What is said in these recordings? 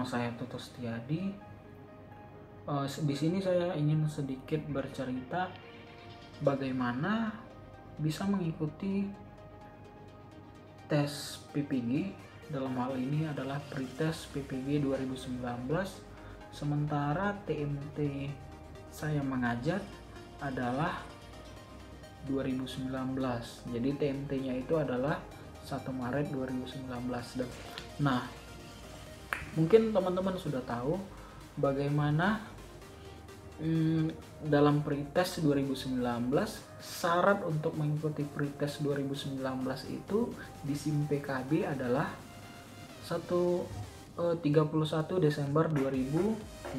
saya Toto Setiadi. Di sini saya ingin sedikit bercerita bagaimana bisa mengikuti tes PPG. Dalam hal ini adalah pretest PPG 2019, sementara TMT saya mengajar adalah 2019. Jadi TMT-nya itu adalah 1 Maret 2019. Nah, mungkin teman-teman sudah tahu bagaimana dalam pretest 2019 syarat untuk mengikuti pretest 2019 itu di SIM PKB adalah 31 Desember 2015.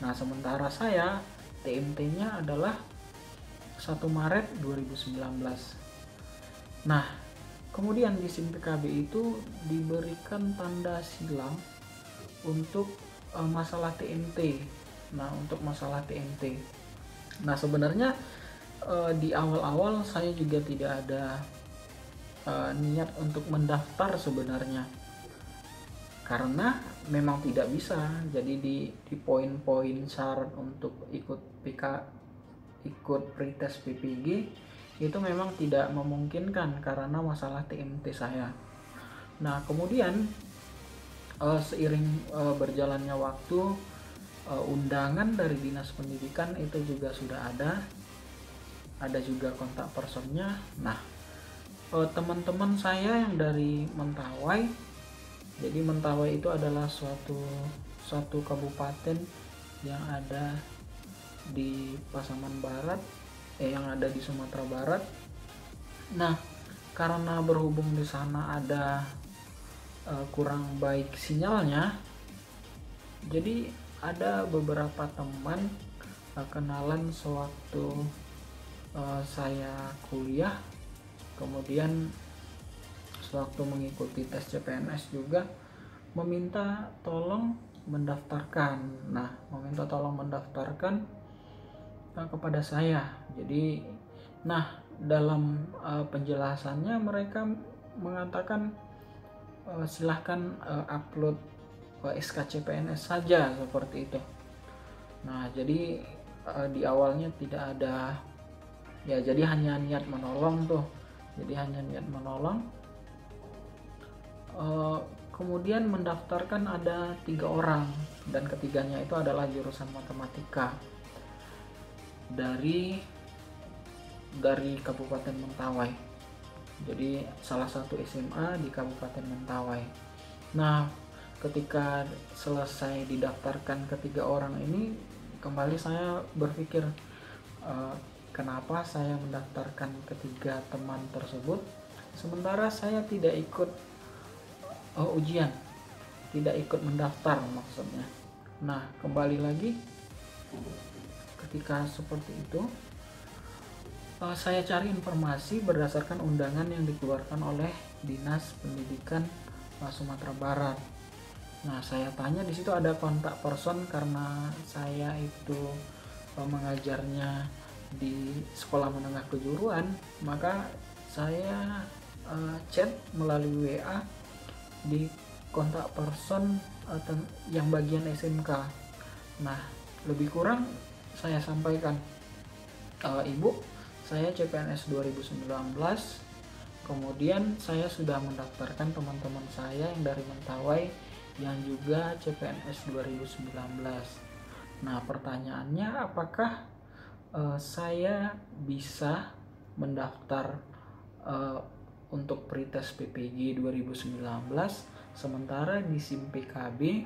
Nah, sementara saya TMT-nya adalah 1 Maret 2019. Nah, kemudian di SIM PKB itu diberikan tanda silang untuk masalah TMT. Nah, untuk masalah TMT. Nah, sebenarnya di awal-awal saya juga tidak ada niat untuk mendaftar sebenarnya. Karena memang tidak bisa. Jadi di poin-poin syarat untuk ikut pretest PPG itu memang tidak memungkinkan karena masalah TMT saya. Nah, kemudian seiring berjalannya waktu, undangan dari Dinas Pendidikan itu juga sudah ada juga kontak personnya. Nah, teman-teman saya yang dari Mentawai, jadi Mentawai itu adalah suatu kabupaten yang ada di Pasaman Barat, yang ada di Sumatera Barat. Nah, karena berhubung di sana ada kurang baik sinyalnya, jadi ada beberapa teman kenalan sewaktu saya kuliah, kemudian sewaktu mengikuti tes CPNS juga meminta tolong mendaftarkan. Nah, meminta tolong mendaftarkan kepada saya. Jadi, nah, dalam penjelasannya mereka mengatakan silahkan upload SKCPNS saja, seperti itu. Nah, jadi di awalnya tidak ada, ya jadi hanya niat menolong tuh. Jadi hanya niat menolong. Kemudian mendaftarkan ada 3 orang, dan ketiganya itu adalah jurusan matematika dari Kabupaten Mentawai. Jadi salah satu SMA di Kabupaten Mentawai. Nah, ketika selesai didaftarkan ketiga orang ini, kembali saya berpikir kenapa saya mendaftarkan ketiga teman tersebut sementara saya tidak ikut ujian, tidak ikut mendaftar maksudnya. Nah, kembali lagi ketika seperti itu saya cari informasi berdasarkan undangan yang dikeluarkan oleh Dinas Pendidikan Sumatera Barat. Nah, saya tanya, di situ ada kontak person karena saya itu mengajarnya di sekolah menengah kejuruan, maka saya chat melalui WA di kontak person yang bagian SMK. Nah, lebih kurang saya sampaikan, Ibu, saya CPNS 2019, kemudian saya sudah mendaftarkan teman-teman saya yang dari Mentawai yang juga CPNS 2019. Nah, pertanyaannya apakah saya bisa mendaftar untuk pretest PPG 2019 sementara di SIM PKB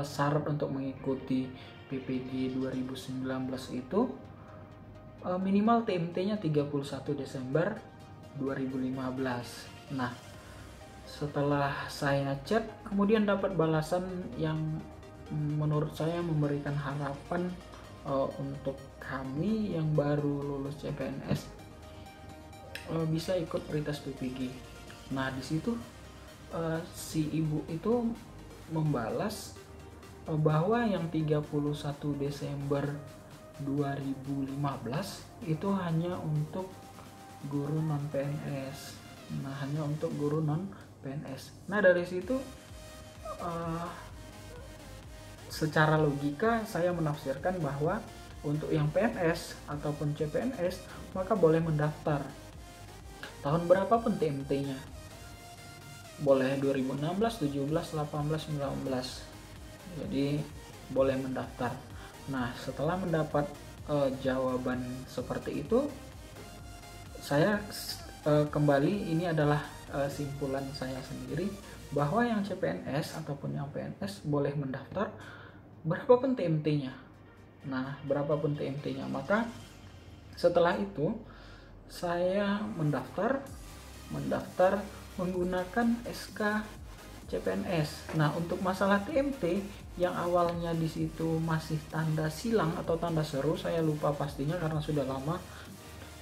syarat untuk mengikuti PPG 2019 itu minimal TMT-nya 31 Desember 2015. Nah, setelah saya chat, kemudian dapat balasan yang menurut saya memberikan harapan untuk kami yang baru lulus CPNS bisa ikut pretest PPG. Nah, di situ si ibu itu membalas bahwa yang 31 Desember 2015 itu hanya untuk guru non PNS. Nah, hanya untuk guru non PNS. Nah, dari situ eh, secara logika saya menafsirkan bahwa untuk yang PNS ataupun CPNS maka boleh mendaftar tahun berapapun TMT-nya, boleh 2016, 17, 18, 19, jadi boleh mendaftar. Nah, setelah mendapat jawaban seperti itu, saya kembali, ini adalah simpulan saya sendiri, bahwa yang CPNS ataupun yang PNS boleh mendaftar berapapun TMT-nya. Nah, berapapun TMT-nya, maka setelah itu saya mendaftar menggunakan SK CPNS. Nah, untuk masalah TMT yang awalnya di situ masih tanda silang atau tanda seru, saya lupa pastinya karena sudah lama,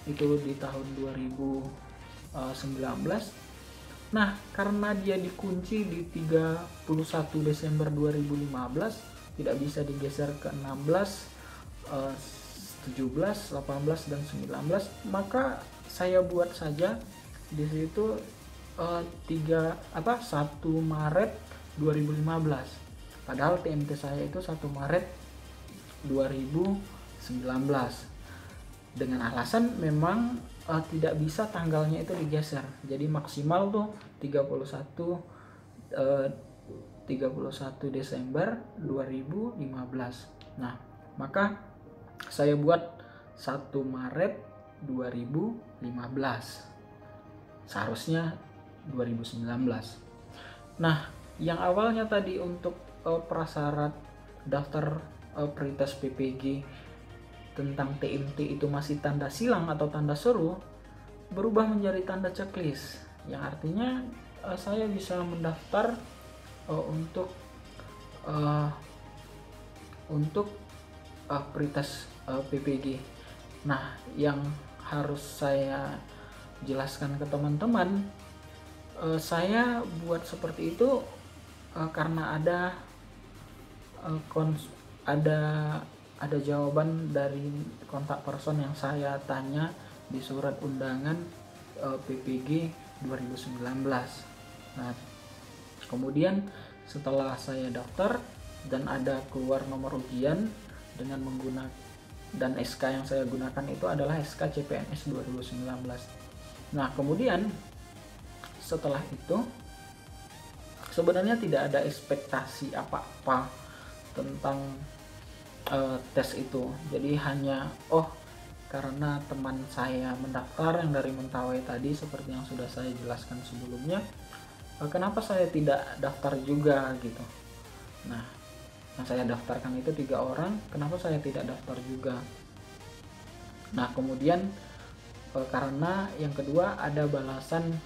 itu di tahun 2019. Nah, karena dia dikunci di 31 Desember 2015, tidak bisa digeser ke 16, 17, 18, dan 19, maka saya buat saja di situ 1 Maret 2015. Padahal TMT saya itu 1 Maret 2019. Dengan alasan memang tidak bisa tanggalnya itu digeser. Jadi maksimal tuh 31 Desember 2015. Nah, maka saya buat 1 Maret 2015. Seharusnya 2019. Nah, yang awalnya tadi untuk prasyarat daftar pretest PPG tentang TMT itu masih tanda silang atau tanda seru, berubah menjadi tanda checklist, yang artinya saya bisa mendaftar untuk pretest PPG. Nah, yang harus saya jelaskan ke teman-teman, saya buat seperti itu karena ada jawaban dari kontak person yang saya tanya di surat undangan PPG 2019. Nah, kemudian setelah saya daftar dan ada keluar nomor ujian dengan menggunakan, dan SK yang saya gunakan itu adalah SK CPNS 2019. Nah, kemudian setelah itu sebenarnya tidak ada ekspektasi apa-apa tentang tes itu. Jadi hanya karena teman saya mendaftar yang dari Mentawai tadi, seperti yang sudah saya jelaskan sebelumnya, kenapa saya tidak daftar juga gitu. Nah, yang saya daftarkan itu 3 orang, kenapa saya tidak daftar juga. Nah, kemudian karena yang kedua ada balasan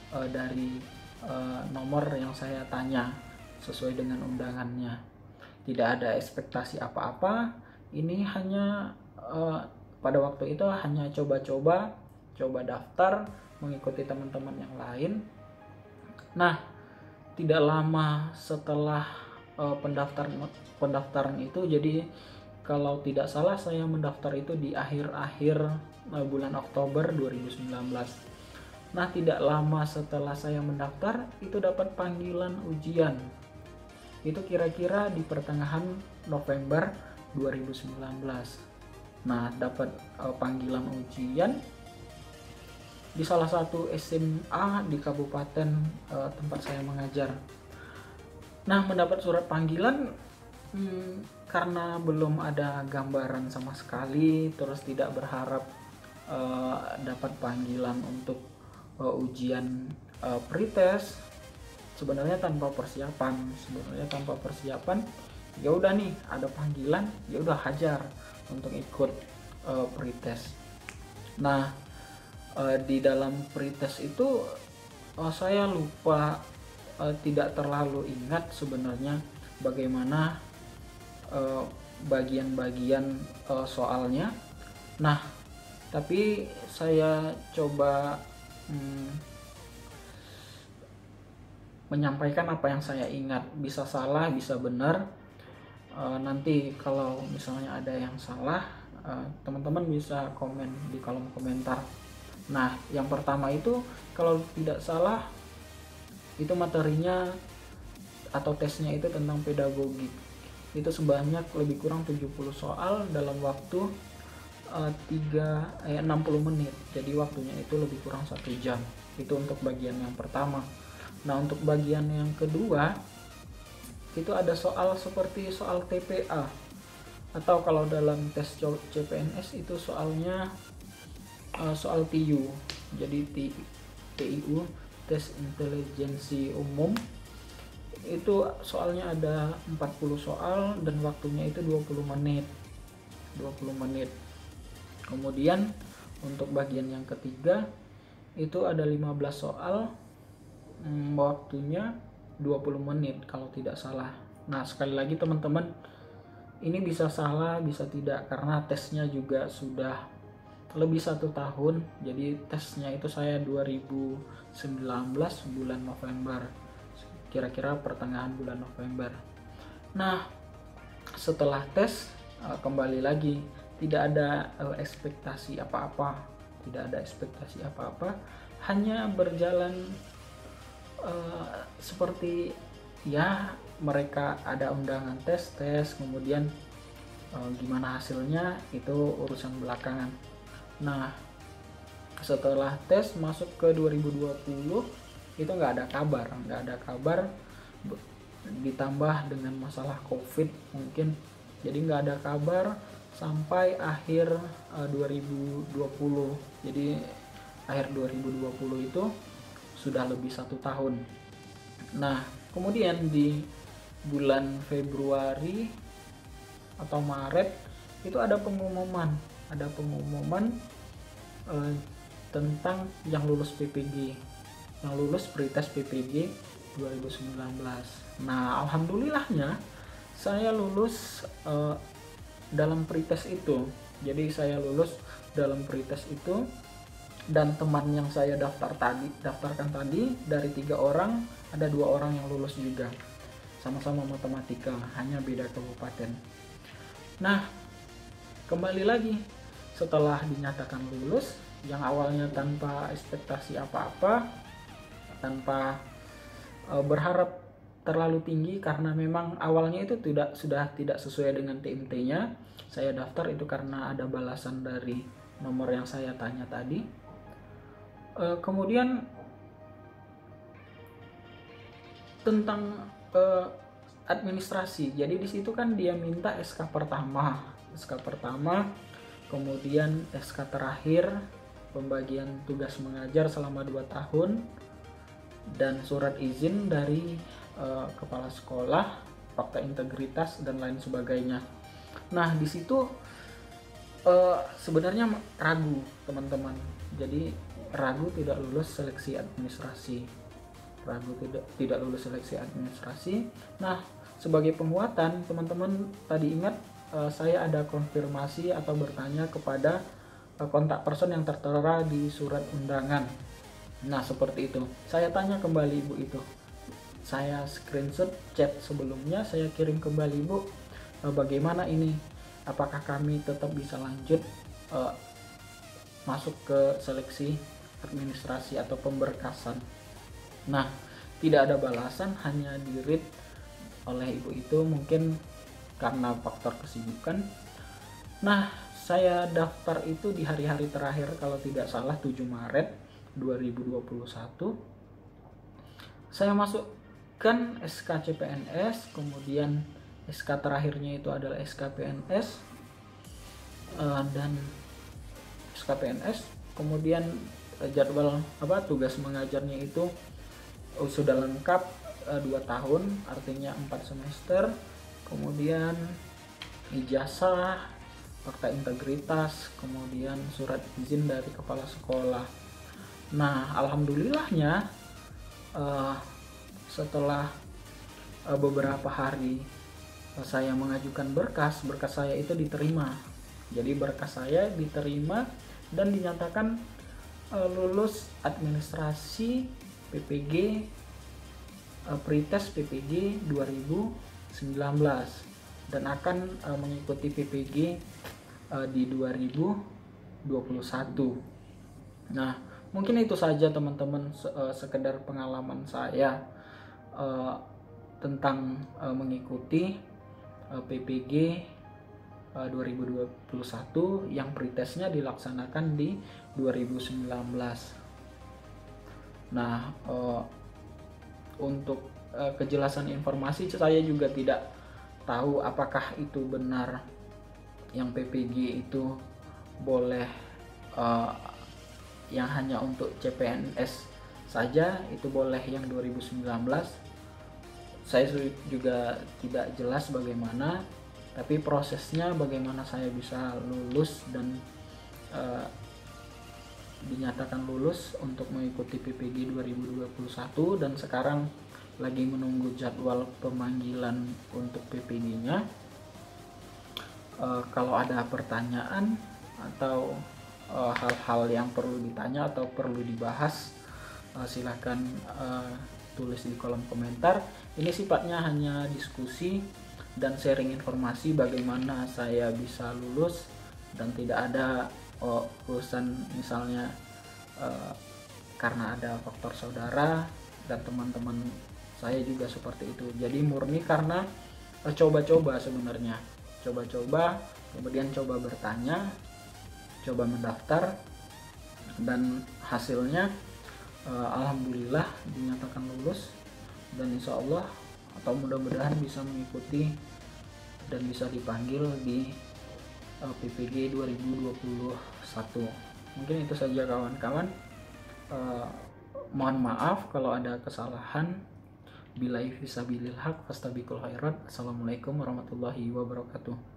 dari nomor yang saya tanya sesuai dengan undangannya. Tidak ada ekspektasi apa-apa, ini hanya pada waktu itu hanya coba daftar mengikuti teman-teman yang lain. Nah, tidak lama setelah pendaftaran itu, jadi kalau tidak salah saya mendaftar itu di akhir-akhir bulan Oktober 2019. Nah, tidak lama setelah saya mendaftar itu dapat panggilan ujian. Itu kira-kira di pertengahan November 2019. Nah, dapat panggilan ujian di salah satu SMA di kabupaten tempat saya mengajar. Nah, mendapat surat panggilan karena belum ada gambaran sama sekali, terus tidak berharap dapat panggilan untuk ujian pretest. Sebenarnya tanpa persiapan, ya udah nih ada panggilan, ya udah hajar untuk ikut pretest. Nah, di dalam pretest itu saya lupa, tidak terlalu ingat sebenarnya bagaimana bagian-bagian soalnya. Nah, tapi saya coba menyampaikan apa yang saya ingat, bisa salah bisa benar. Nanti kalau misalnya ada yang salah, teman-teman bisa komen di kolom komentar. Nah, yang pertama itu kalau tidak salah itu materinya atau tesnya itu tentang pedagogik. Itu sebanyak lebih kurang 70 soal dalam waktu 60 menit. Jadi waktunya itu lebih kurang 1 jam. Itu untuk bagian yang pertama. Nah, untuk bagian yang kedua itu ada soal seperti soal TPA, atau kalau dalam tes CPNS itu soalnya soal TIU. Jadi TIU, tes intelijensi umum, itu soalnya ada 40 soal dan waktunya itu 20 menit. Kemudian untuk bagian yang ketiga itu ada 15 soal, waktunya 20 menit kalau tidak salah. Nah, sekali lagi teman-teman, ini bisa salah, bisa tidak, karena tesnya juga sudah lebih 1 tahun. Jadi tesnya itu saya 2019 bulan November, kira-kira pertengahan bulan November. Nah, setelah tes kembali lagi tidak ada ekspektasi apa-apa, hanya berjalan seperti ya mereka ada undangan tes, kemudian gimana hasilnya itu urusan belakangan. Nah, setelah tes masuk ke 2020 itu nggak ada kabar, ditambah dengan masalah COVID mungkin, jadi nggak ada kabar sampai akhir 2020. Jadi akhir 2020 itu sudah lebih 1 tahun. Nah, kemudian di bulan Februari atau Maret itu ada pengumuman tentang yang lulus PPG, yang lulus pretest PPG 2019. Nah, alhamdulillahnya saya lulus dalam pretest itu. Jadi saya lulus dalam pretest itu, dan teman yang saya daftarkan tadi dari 3 orang, ada 2 orang yang lulus juga, sama-sama matematika, hanya beda kabupaten. Nah, kembali lagi setelah dinyatakan lulus, yang awalnya tanpa ekspektasi apa-apa, tanpa berharap terlalu tinggi, karena memang awalnya itu sudah tidak sesuai dengan TMT-nya. Saya daftar itu karena ada balasan dari nomor yang saya tanya tadi. Kemudian tentang administrasi, jadi di situ kan dia minta SK pertama, kemudian SK terakhir, pembagian tugas mengajar selama 2 tahun, dan surat izin dari kepala sekolah, fakta integritas dan lain sebagainya. Nah, di situ sebenarnya ragu teman-teman, jadi ragu tidak lulus seleksi administrasi. Nah, sebagai penguatan, teman-teman tadi ingat saya ada konfirmasi atau bertanya kepada kontak person yang tertera di surat undangan. Nah, seperti itu. Saya tanya kembali ibu itu. Saya screenshot chat sebelumnya, saya kirim kembali, Bu, bagaimana ini? Apakah kami tetap bisa lanjut masuk ke seleksi administrasi atau pemberkasan? Nah, tidak ada balasan, hanya di-read oleh ibu itu, mungkin karena faktor kesibukan. Nah, saya daftar itu di hari-hari terakhir, kalau tidak salah 7 Maret 2021. Saya masukkan SK CPNS, kemudian SK terakhirnya itu adalah SK PNS, dan SK PNS, kemudian jadwal tugas mengajarnya itu sudah lengkap 2 tahun, artinya 4 semester. Kemudian ijazah, fakta integritas, kemudian surat izin dari kepala sekolah. Nah, alhamdulillahnya setelah beberapa hari saya mengajukan berkas saya itu diterima. Jadi berkas saya diterima dan dinyatakan lulus administrasi PPG, pretest PPG 2019, dan akan mengikuti PPG di 2021. Nah, mungkin itu saja teman-teman, sekedar pengalaman saya tentang mengikuti PPG 2021 yang pretestnya dilaksanakan di 2019. Nah, untuk kejelasan informasi saya juga tidak tahu apakah itu benar yang PPG itu boleh yang hanya untuk CPNS saja, itu boleh yang 2019. Saya juga tidak jelas bagaimana, tapi prosesnya bagaimana saya bisa lulus dan dinyatakan lulus untuk mengikuti PPG 2021, dan sekarang lagi menunggu jadwal pemanggilan untuk PPG-nya. Kalau ada pertanyaan atau hal-hal yang perlu ditanya atau perlu dibahas, silahkan tulis di kolom komentar. Ini sifatnya hanya diskusi dan sharing informasi bagaimana saya bisa lulus, dan tidak ada urusan misalnya karena ada faktor saudara dan teman-teman saya juga seperti itu. Jadi murni karena coba-coba sebenarnya, coba-coba, kemudian coba bertanya, coba mendaftar, dan hasilnya alhamdulillah dinyatakan lulus, dan insya Allah atau mudah-mudahan bisa mengikuti dan bisa dipanggil di PPG 2021. Mungkin itu saja kawan-kawan. Mohon maaf kalau ada kesalahan. Billahi fisabilil haq, fastabiqul khairat. Assalamualaikum warahmatullahi wabarakatuh.